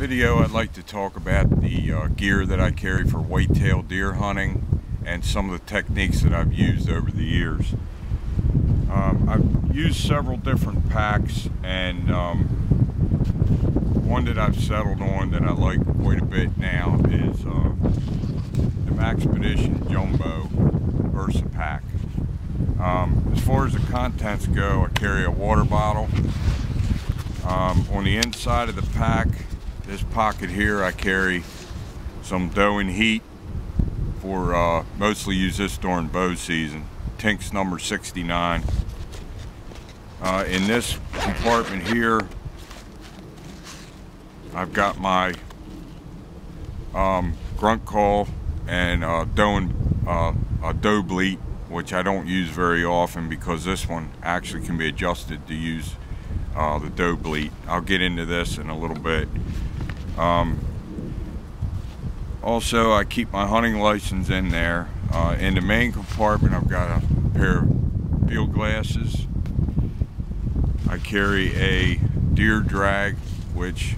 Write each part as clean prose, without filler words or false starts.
video, I'd like to talk about the gear that I carry for whitetail deer hunting and some of the techniques that I've used over the years. I've used several different packs, and one that I've settled on that I like quite a bit now is the Maxpedition Jumbo Versa Pack. As far as the contents go, I carry a water bottle. On the inside of the pack, this pocket here, I carry some doe and heat for mostly use this during bow season. Tinks number 69. In this compartment here, I've got my grunt call and doe bleat, which I don't use very often because this one actually can be adjusted to use the doe bleat. I'll get into this in a little bit. Also, I keep my hunting license in there. In the main compartment, I've got a pair of field glasses. I carry a deer drag, which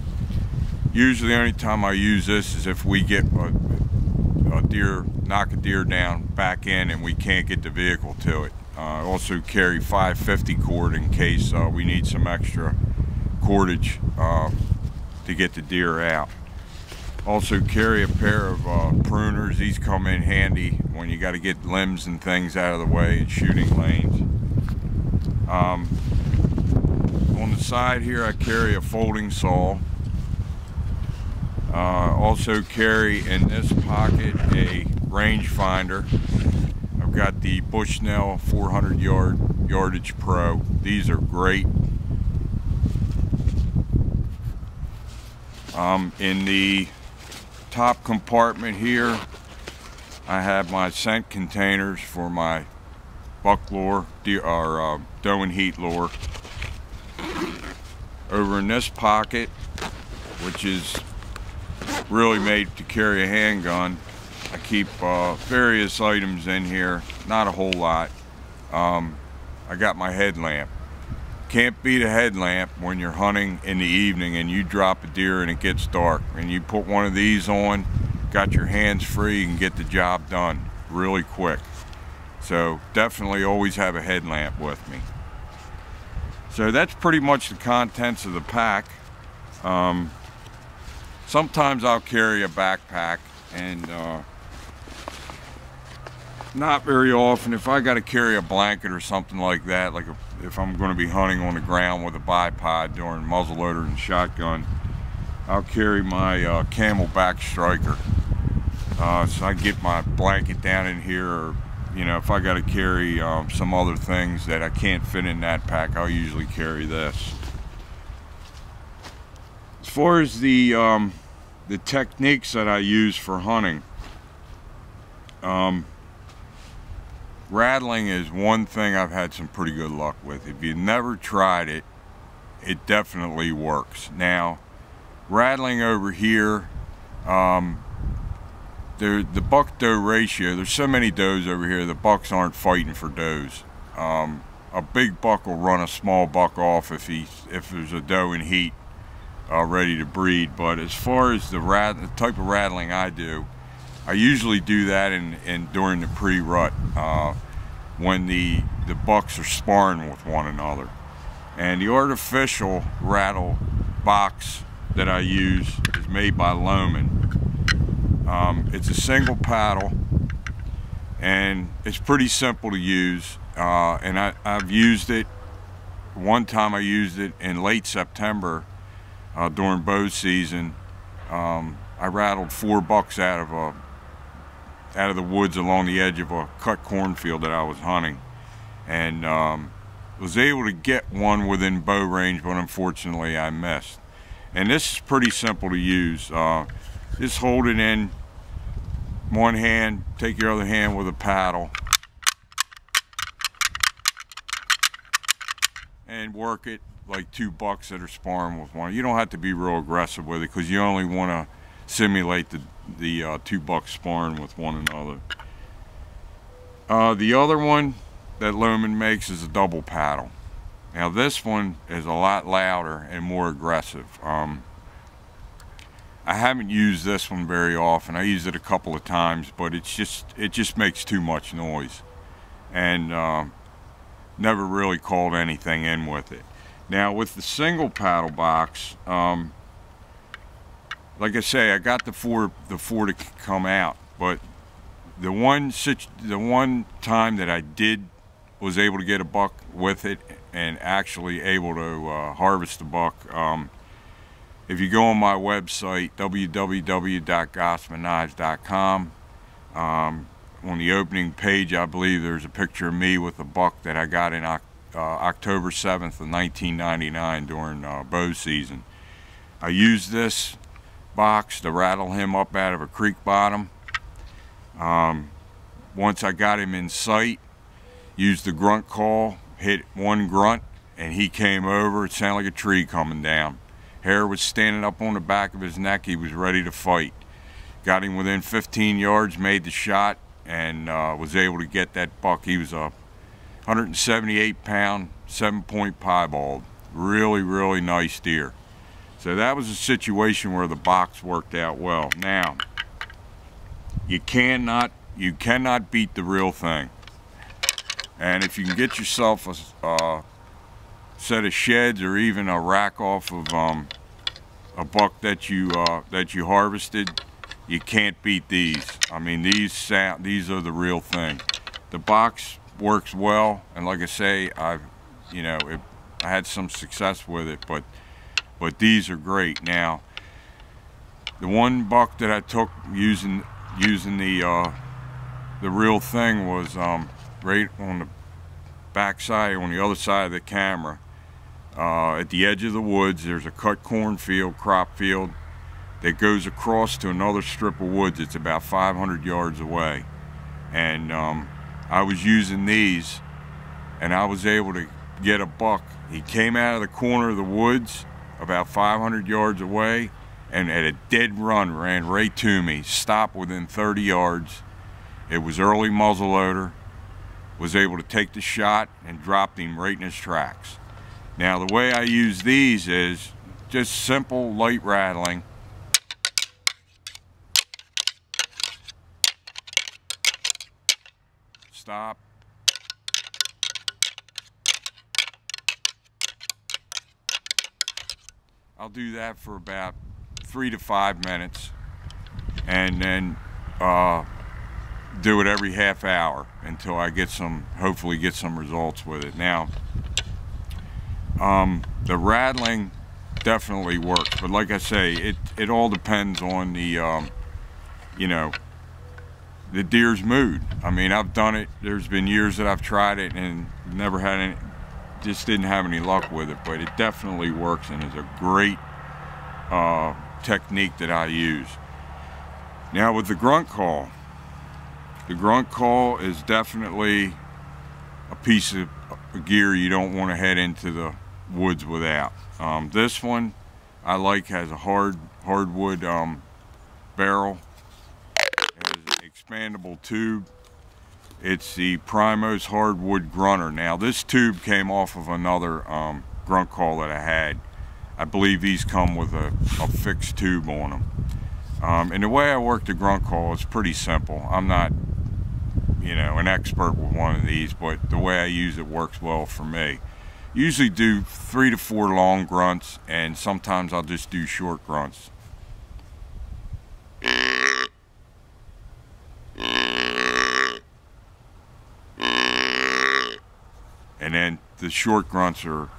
usually the only time I use this is if we get a deer, knock a deer down back in and we can't get the vehicle to it. I also carry 550 cord in case we need some extra cordage to get the deer out. Also carry a pair of pruners. These come in handy when you got to get limbs and things out of the way in shooting lanes. On the side here, I carry a folding saw. Also carry in this pocket a rangefinder. I've got the Bushnell 400 yardage Pro. These are great. In the top compartment here, I have my scent containers for my buck lure, or doe and heat lure. Over in this pocket, which is really made to carry a handgun, I keep various items in here, not a whole lot. I got my headlamp. Can't beat a headlamp when you're hunting in the evening and you drop a deer and it gets dark, and you put one of these on, got your hands free, you can get the job done really quick. So definitely always have a headlamp with me. So that's pretty much the contents of the pack. Sometimes I'll carry a backpack, and not very often. If I got to carry a blanket or something like that, like if I'm going to be hunting on the ground with a bipod during muzzleloader and shotgun, I'll carry my Camelback Striker. So I get my blanket down in here, or if I got to carry some other things that I can't fit in that pack, I'll usually carry this. As far as the techniques that I use for hunting, rattling is one thing I've had some pretty good luck with. If you've never tried it, it definitely works. Now, rattling over here, the buck-doe ratio, there's so many does over here, the bucks aren't fighting for does. A big buck will run a small buck off if there's a doe in heat ready to breed. But as far as the type of rattling I do, I usually do that during the pre-rut, when the bucks are sparring with one another. And the artificial rattle box that I use is made by Loman. It's a single paddle, and it's pretty simple to use. And I've used it. One time I used it in late September during bow season. I rattled 4 bucks out of the woods along the edge of a cut cornfield that I was hunting, and was able to get one within bow range, but unfortunately I missed. And this is pretty simple to use. Just hold it in one hand, take your other hand with a paddle, and work it like 2 bucks that are sparring with one. You don't have to be real aggressive with it, because you only want to simulate the 2 bucks sparring with one another. The other one that Loman makes is a double paddle. Now this one is a lot louder and more aggressive. I haven't used this one very often. I used it a couple of times, but it just makes too much noise, and never really called anything in with it. Now with the single paddle box, like I say, I got the four to come out, but the one time that I was able to get a buck with it and actually able to harvest a buck, if you go on my website, www.gossamerknives.com, on the opening page, I believe there's a picture of me with a buck that I got in October 7th of 1999 during bow season. I used this box to rattle him up out of a creek bottom. Once I got him in sight, used the grunt call, hit one grunt, and he came over. It sounded like a tree coming down. Hair was standing up on the back of his neck. He was ready to fight. Got him within 15 yards, made the shot, and was able to get that buck. He was a 178-pound, 7-point piebald. Really, really nice deer. So that was a situation where the box worked out well. Now, you cannot beat the real thing. And if you can get yourself a set of sheds or even a rack off of a buck that you harvested, you can't beat these. I mean, these are the real thing. The box works well, and like I say, I had some success with it, but these are great. Now, the one buck that I took using the real thing was right on the back side, on the other side of the camera. At the edge of the woods, there's a cut cornfield, crop field, that goes across to another strip of woods. It's about 500 yards away. And I was using these, and I was able to get a buck. He came out of the corner of the woods about 500 yards away, and at a dead run ran right to me, stopped within 30 yards. It was early muzzleloader, was able to take the shot and dropped him right in his tracks. Now the way I use these is just simple light rattling. Stop. I'll do that for about 3 to 5 minutes, and then do it every half hour until I hopefully get some results with it. Now, the rattling definitely works, but like I say, it all depends on the the deer's mood. I mean, I've done it. There's been years that I've tried it and never had any, just didn't have any luck with it, but it definitely works and is a great technique that I use. Now with the grunt call is definitely a piece of gear you don't want to head into the woods without. This one I like, has a hardwood barrel. It has an expandable tube. It's the Primos hardwood grunter. Now this tube came off of another grunt call that I had. I believe these come with a fixed tube on them. And the way I work the grunt call is pretty simple. I'm not, an expert with one of these, but the way I use it works well for me. Usually do 3 to 4 long grunts, and sometimes I'll just do short grunts. And then the short grunts are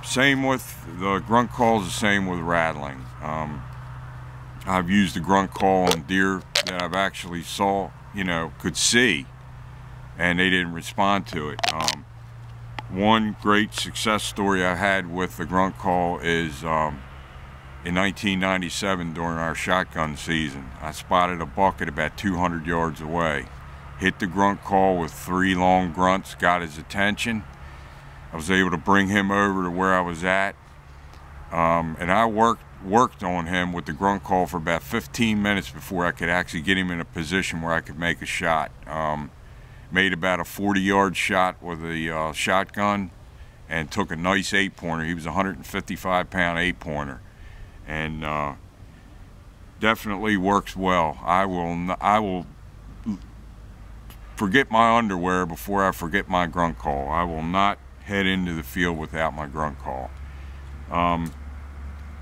same with the grunt calls, the same with rattling. I've used the grunt call on deer that I've actually could see, and they didn't respond to it. One great success story I had with the grunt call is in 1997 during our shotgun season. I spotted a buck at about 200 yards away. Hit the grunt call with 3 long grunts, got his attention. I was able to bring him over to where I was at, and I worked on him with the grunt call for about 15 minutes before I could actually get him in a position where I could make a shot. Made about a 40-yard shot with a shotgun, and took a nice 8-pointer. He was a 155-pound 8-pointer, and definitely works well. I will forget my underwear before I forget my grunt call. I will not head into the field without my grunt call.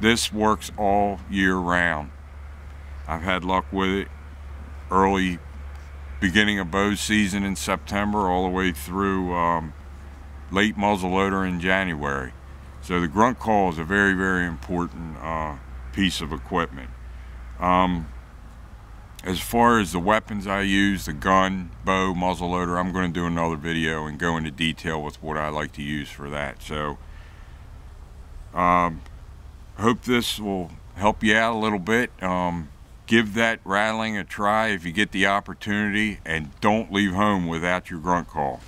This works all year round. I've had luck with it beginning of bow season in September all the way through late muzzleloader in January. So the grunt call is a very, very important piece of equipment. As far as the weapons I use, the gun, bow, muzzleloader, I'm going to do another video and go into detail with what I like to use for that. So hope this will help you out a little bit. Give that rattling a try if you get the opportunity, and don't leave home without your grunt call.